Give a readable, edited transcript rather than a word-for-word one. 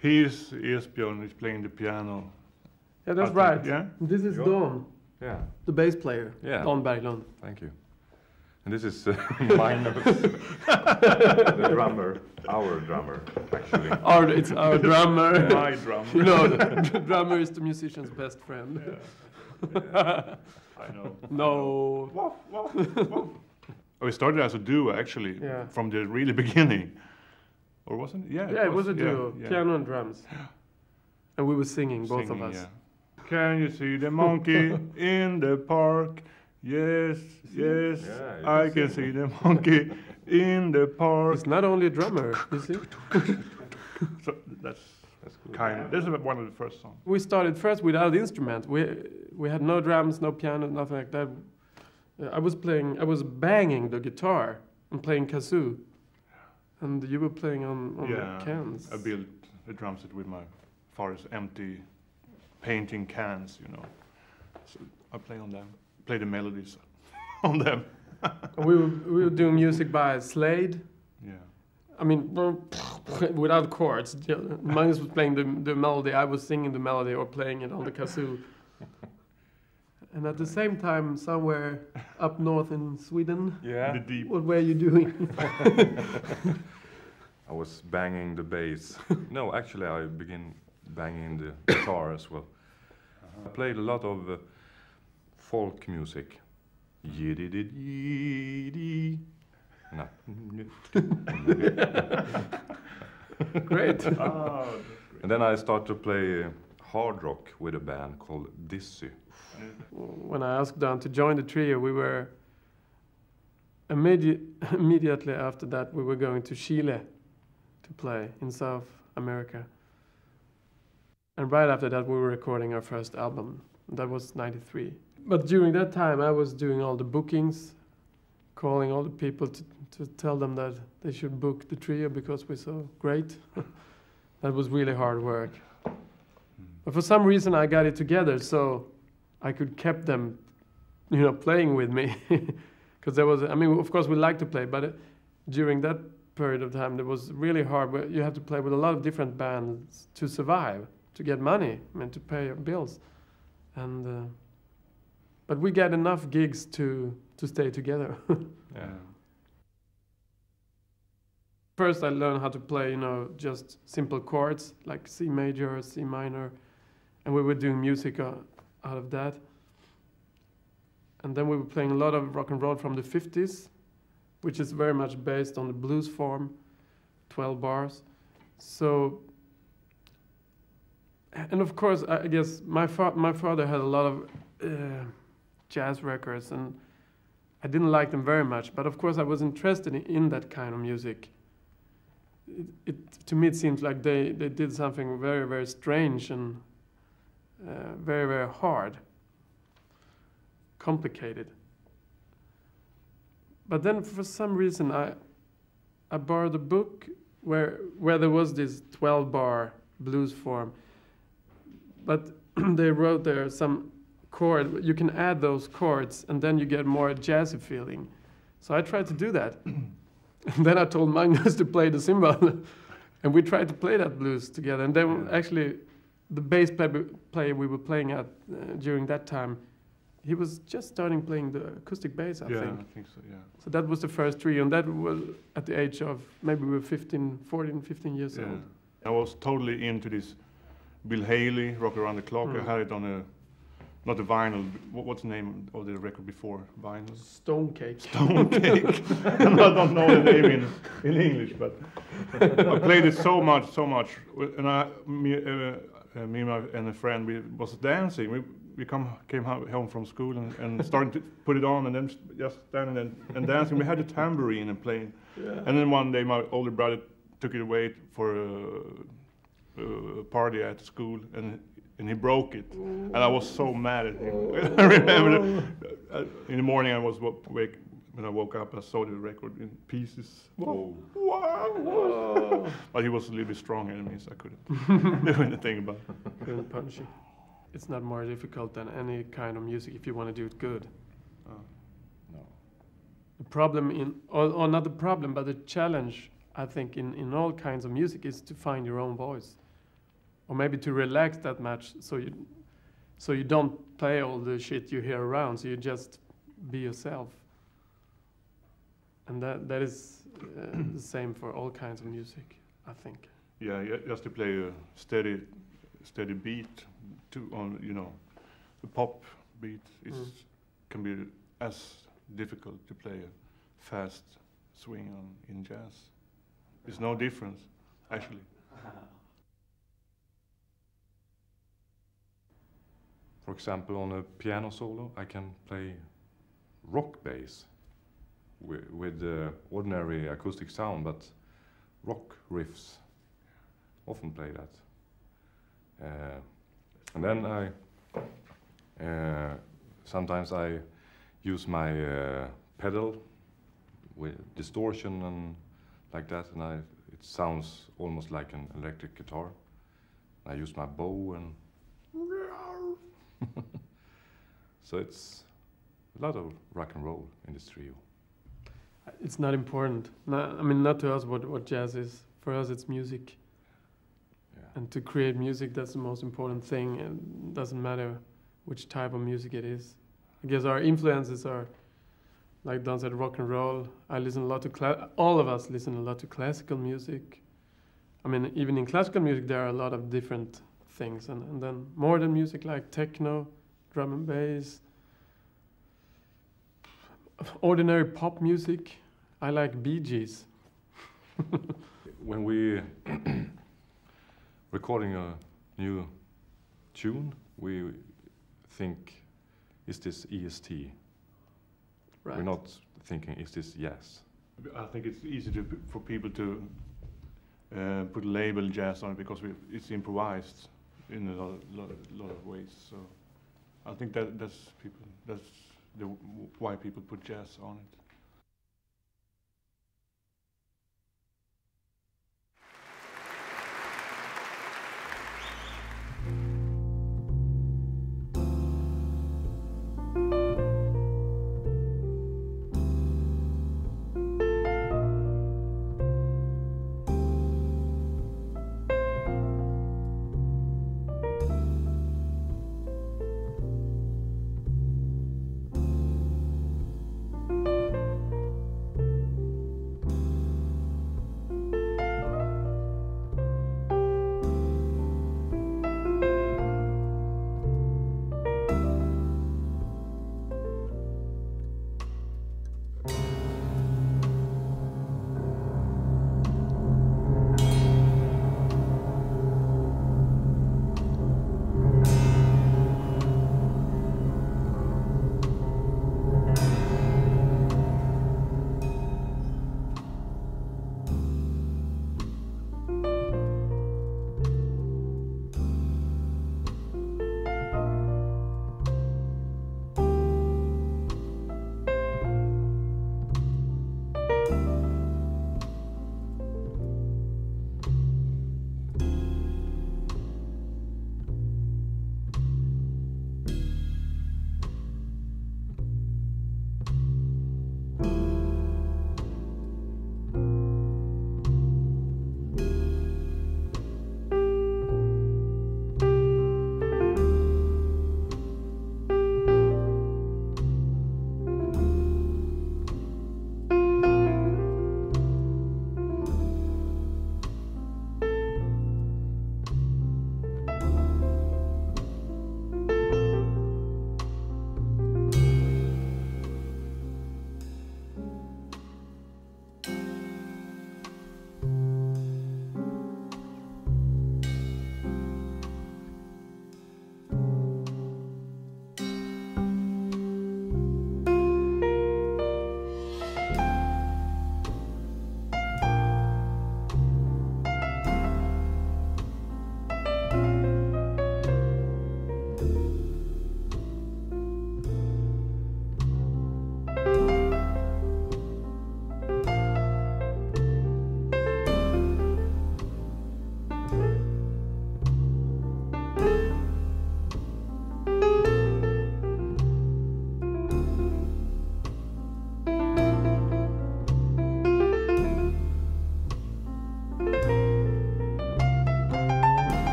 He's Esbjörn, he's playing the piano. Yeah, that's right. Yeah? This is Dawn, the bass player, Dawn Berglund. Thank you. And this is Magnus, the drummer, our drummer, actually. It's our drummer. My drummer. You know, the drummer is the musician's best friend. Yeah. I know. No. Woof, woof, woof. We started as a duo, actually, from the really beginning. Or wasn't it? Yeah, it was a duo, piano and drums. And we were singing, both of us. Yeah. Can you see the monkey in the park? Yes, yes, I can see the monkey in the park. It's not only a drummer, you see? So that's kind of, this is one of the first songs. We started first without instrument. We had no drums, no piano, nothing like that. I was banging the guitar and playing kazoo. And you were playing on the cans. I built a drum set with my father's empty painting cans, you know. So I play on them. Play the melodies on them. we were doing music by Slade. Yeah. I mean, without chords. Magnus was playing the melody, I was singing the melody or playing it on the kazoo. And at the same time, somewhere up north in Sweden, the deep. What were you doing? I was banging the bass. No, actually, I began banging the guitar as well. I played a lot of folk music. No. Great. And then I started to play hard rock with a band called Dizzy. When I asked Dan to join the trio, we were immediately after that we were going to Chile to play in South America. And right after that we were recording our first album. That was '93. But during that time I was doing all the bookings, calling all the people to tell them that they should book the trio because we're so great. That was really hard work. But for some reason I got it together so I could keep them, you know, playing with me. Because there was, I mean, of course we like to play, but during that period of time it was really hard. You have to play with a lot of different bands to survive, to get money, I mean, to pay your bills. And but we got enough gigs to stay together. Yeah. First I learned how to play, you know, just simple chords like C major or C minor, and we were doing music out of that. And then we were playing a lot of rock and roll from the 50s, which is very much based on the blues form, 12 bars. So, and of course, I guess my father had a lot of jazz records, and I didn't like them very much. But of course, I was interested in that kind of music. To me, it seems like they did something very, very strange and very, very hard, complicated. But then for some reason I borrowed a book where there was this 12-bar blues form, but they wrote there some chord, you can add those chords and then you get more jazzy feeling. So I tried to do that. And then I told Magnus to play the cymbal and we tried to play that blues together. And then actually the bass player we were playing at during that time, he was just starting playing the acoustic bass, I think. Yeah, I think so, yeah. So that was the first trio, and that was at the age of, maybe we were 14, 15 years old. I was totally into this Bill Haley, Rock Around the Clock. I had it on a, not a vinyl, what's the name of the record before vinyl? Stone Cake. Stone Cake. I don't know the name in English, but I played it so much. And me and a friend, we was dancing. We came home from school and started to put it on and then just standing and dancing. We had a tambourine and playing. Yeah. And then one day my older brother took it away for a party at school and he broke it. And I was so mad at him. I remember in the morning when I woke up, I saw the record in pieces. Whoa. Wow. But he was a little bit stronger than me, so I couldn't do anything about it. Couldn't punch you. It's not more difficult than any kind of music if you want to do it good. No. The problem or not the problem, but the challenge, I think, in all kinds of music is to find your own voice. or maybe to relax that much, so you don't play all the shit you hear around, so you just be yourself. And that is the same for all kinds of music, I think. Yeah, just to play a steady beat on, you know, the pop beat can be as difficult to play a fast swing in jazz. There's no difference, actually. For example, on a piano solo, I can play rock bass with ordinary acoustic sound, but rock riffs. Often play that. And then sometimes I use my pedal with distortion and like that, and it sounds almost like an electric guitar. I use my bow and so it's a lot of rock and roll in this trio. It's not important. I mean, not to us what jazz is. For us, it's music. Yeah. And to create music, that's the most important thing. And it doesn't matter which type of music it is. I guess our influences are, like Don said, rock and roll. I listen a lot to all of us listen a lot to classical music. I mean, even in classical music, there are a lot of different things. And then modern music like techno, drum and bass, ordinary pop music. I like Bee Gees. When we recording a new tune, we think, is this E.S.T? Right. We're not thinking, is this yes? I think it's easy for people to put label jazz on it because it's improvised in a lot of ways. So I think that's why people put jazz on it.